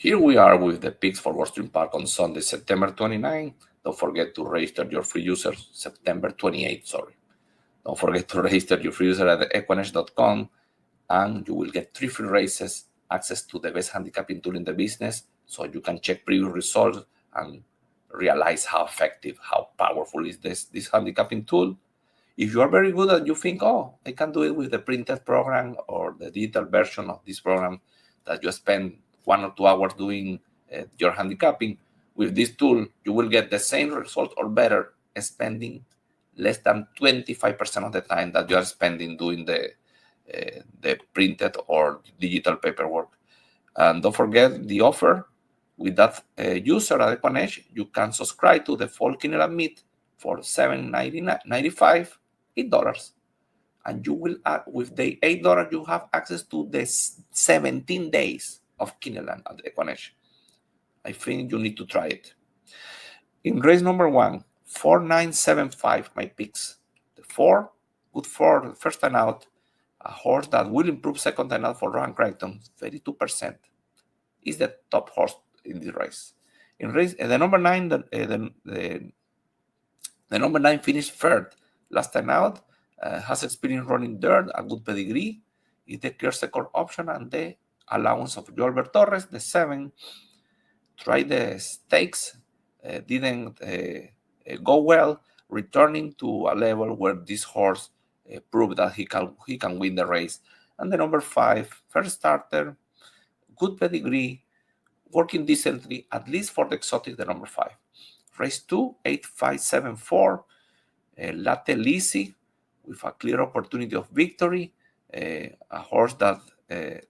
Here we are with the picks for Gulfstream Park on Sunday, September 29. Don't forget to register your free users, September 28, sorry. Don't forget to register your free user at EquinEdge.com, and you will get 3 free races, access to the best handicapping tool in the business, so you can check previous results and realize how effective, how powerful is this handicapping tool. If you are very good and you think, oh, I can do it with the printed program or the digital version of this program that you spend 1 or 2 hours doing your handicapping, with this tool, you will get the same result or better, spending less than 25% of the time that you are spending doing the printed or digital paperwork. And don't forget the offer. With that user at EquinEdge, you can subscribe to the Fall Kennel and Meat for $7.95, $8. And you will add, with the $8, you have access to the 17 days of Kineland at EquinEdge. I think you need to try it. In race number 1, 4975, my picks. The 4, good for first time out, a horse that will improve second time out for Rohan Crichton, 32%, is the top horse in this race. In race, the number 9, the number 9 finished third last time out, has experience running dirt, a good pedigree, is the clear second option, and the allowance of Joelbert Torres, the 7, tried the stakes, didn't go well, returning to a level where this horse proved that he can win the race. And the number 5, first starter, good pedigree, working decently, at least for the exotic, the number 5. Race 2, 8574, Latte Lisi, with a clear opportunity of victory, a horse that,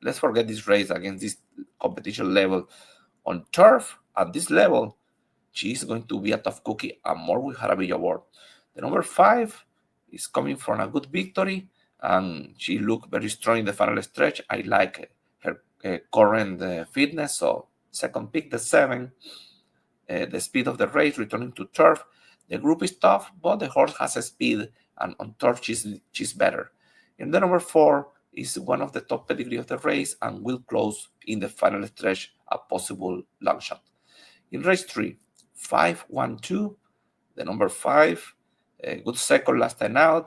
let's forget this race against this competition level on turf. At this level, she is going to be a tough cookie, and more with Jaramillo aboard. The number 5 is coming from a good victory, and she looked very strong in the final stretch. I like her current fitness, so second pick, the 7. The speed of the race, returning to turf. The group is tough, but the horse has a speed, and on turf she's better. And the number 4 is one of the top pedigree of the race and will close in the final stretch, a possible long shot. In race 3, 512, the number 5, a good second last time out.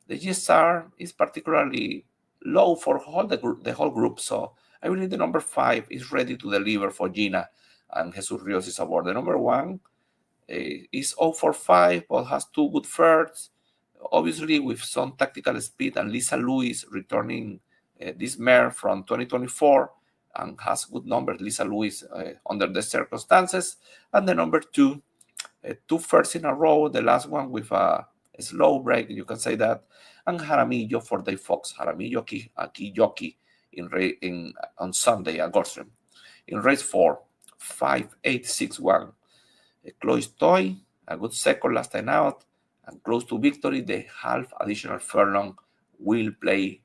The GSR is particularly low for the whole group, so I believe the number 5 is ready to deliver for Gina, and Jesus Rios is aboard. The number 1 is 045, but has 2 good thirds, obviously with some tactical speed, and Lisa Lewis returning this mare from 2024 and has good numbers, Lisa Lewis, under the circumstances. And the number 2, 2 firsts in a row, the last one with a slow break, you can say that, and Jaramillo for Dave Fox. Jaramillo a key jockey on Sunday at Gulfstream. In race 4, 5861, Chloe's Toy, a good second last time out, and close to victory. The half additional furlong will play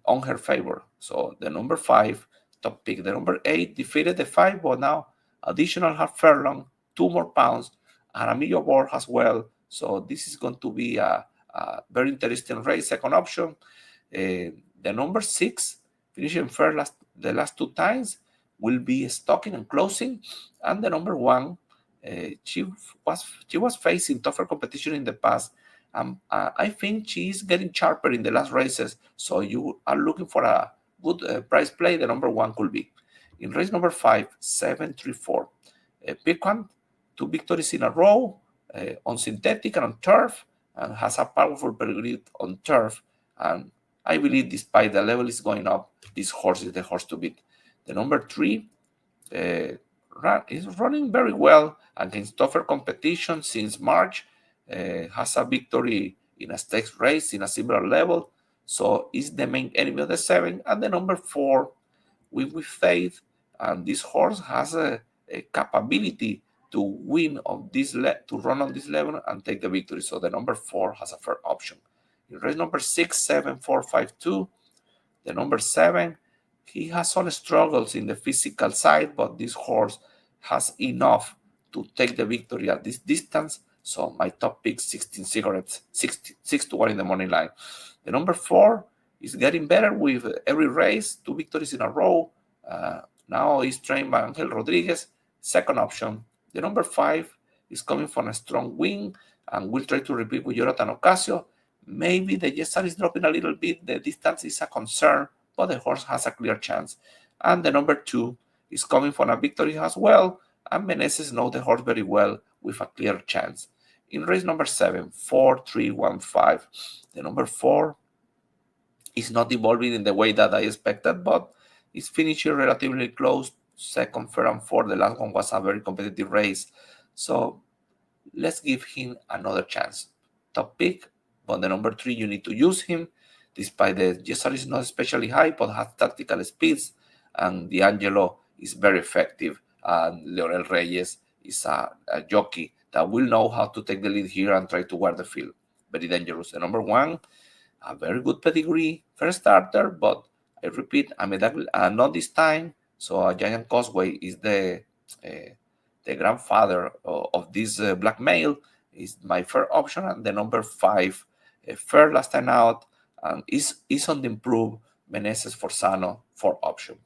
on her favor. So the number 5, top pick. The number 8 defeated the 5, but now additional half furlong, 2 more pounds, Jaramillo board as well. So this is going to be a very interesting race. Second option, the number 6, finishing third the last 2 times, will be stocking and closing. And the number 1, she was facing tougher competition in the past. I think she is getting sharper in the last races. So you are looking for a good price play. The number 1 could be. In race number 5, 734, pick one, 2 victories in a row on synthetic and on turf, and has a powerful pedigree on turf. And I believe despite the level is going up, this horse is the horse to beat. The number 3 is running very well against tougher competition since March, has a victory in a stakes race in a similar level, so is the main enemy of the 7. And the number 4, with faith, and this horse has a capability to win on this to run on this level and take the victory. So the number 4 has a fair option. In race number 6, 7452, the number 7, he has some struggles in the physical side, but this horse has enough to take the victory at this distance. So my top pick, 16 cigarettes, 6 to 1 in the morning line. The number 4 is getting better with every race, 2 victories in a row. Now is trained by Angel Rodriguez, second option. The number 5 is coming from a strong wing and will try to repeat with Jonathan Ocasio. Maybe the Yesar is dropping a little bit. The distance is a concern, but the horse has a clear chance. And the number 2 is coming from a victory as well, and Meneses knows the horse very well with a clear chance. In race number 7, 4-3-1-5, the number 4 is not evolving in the way that I expected, but it's finishing relatively close. Second, third, and fourth. The last one was a very competitive race. So let's give him another chance. Top pick, but the number 3, you need to use him. Despite the GSR is not especially high, but has tactical speeds, and D'Angelo is very effective. And Leonel Reyes is a jockey that will know how to take the lead here and try to wear the field. Very dangerous. The number 1, a very good pedigree, first starter, but I repeat, not this time. So a Giant Causeway is the grandfather of this black male, is my first option, and the number 5, fair last time out, and is on the improve. Meneses Forzano for option.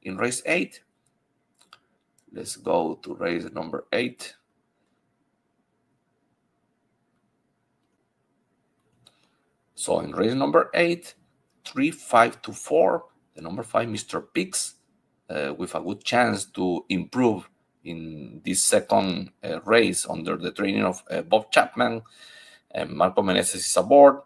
In race 8, let's go to race number 8. So in race number 8, 3-5-4, the number 5, Mr. Pix, with a good chance to improve in this second race under the training of Bob Chapman. Marco Meneses is aboard.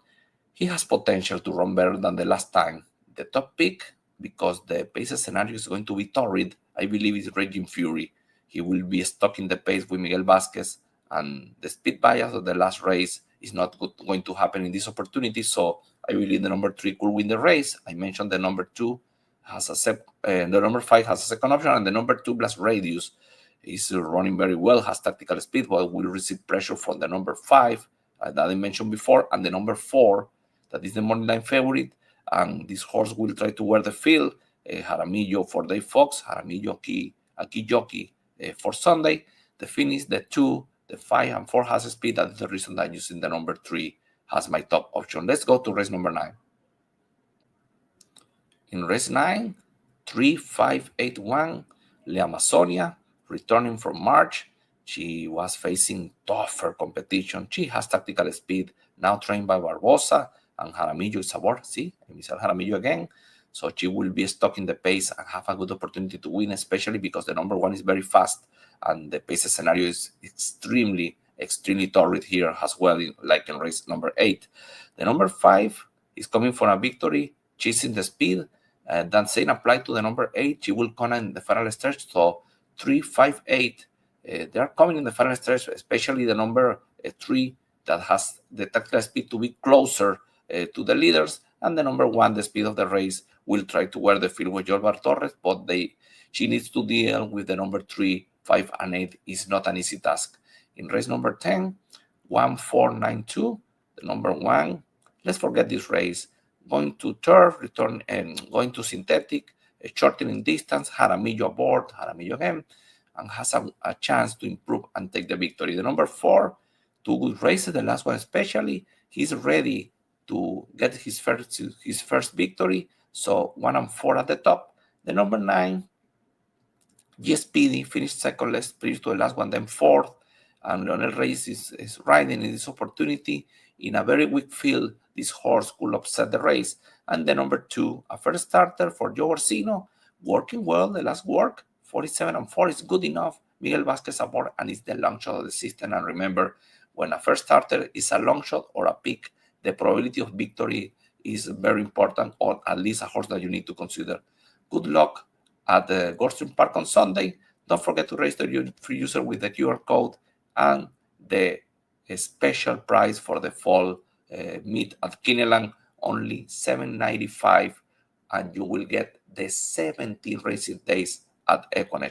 He has potential to run better than the last time. The top pick, because the pace scenario is going to be torrid, I believe is Raging Fury. He will be stuck in the pace with Miguel Vasquez, and the speed bias of the last race is not going to happen in this opportunity. So I believe the number 3 could win the race. I mentioned the number 2 has the number 5 has a second option, and the number 2, Blast Radius, is running very well, has tactical speed, but will receive pressure from the number 5 that I mentioned before, and the number 4, that is the morning line favorite. And this horse will try to wear the field. Jaramillo for Dave Fox, Jaramillo a key jockey for Sunday. The finish, the 2, the 5, and 4 has a speed. That is the reason that I'm using the number 3 as my top option. Let's go to race number 9. In race 9, 3-5-8-1, Le Amazonia, returning from March. She was facing tougher competition. She has tactical speed, now trained by Barbosa, and Jaramillo is aboard. See, I miss Jaramillo again. So she will be stuck in the pace and have a good opportunity to win, especially because the number 1 is very fast, and the pace scenario is extremely torrid here as well, like in race number 8. The number 5 is coming for a victory, chasing the speed. That same applied to the number 8. She will come in the final stretch. So 3-5-8. They are coming in the final stretch, especially the number 3 that has the tactical speed to be closer to the leaders, and the number 1, the speed of the race, will try to wear the field with Jolvar Torres, but she needs to deal with the number 3, 5, and 8. Is not an easy task. In race number 10, 1-4-9-2, the number 1, let's forget this race, going to turf, return, and going to synthetic, shortening distance, Jaramillo aboard, Jaramillo again, and has a chance to improve and take the victory. The number 4, 2 good races, the last one especially, he's ready to get his first victory. So 1 and 4 at the top. The number 9, GSPD, finished second, less previous to the last one, then 4th. And Leonel Reyes is riding in this opportunity in a very weak field. This horse could upset the race. And the number 2, a first starter for Joe Orsino, working well. The last work, 47 and 4 is good enough. Miguel Vasquez aboard, and it's the long shot of the system. And remember, when a first starter is a long shot or a pick, the probability of victory is very important, or at least a horse that you need to consider. Good luck at the Gulfstream Park on Sunday. Don't forget to register your free user with the QR code and the special price for the fall meet at Kineland, only $7.95, and you will get the 17 racing days at EquinEdge.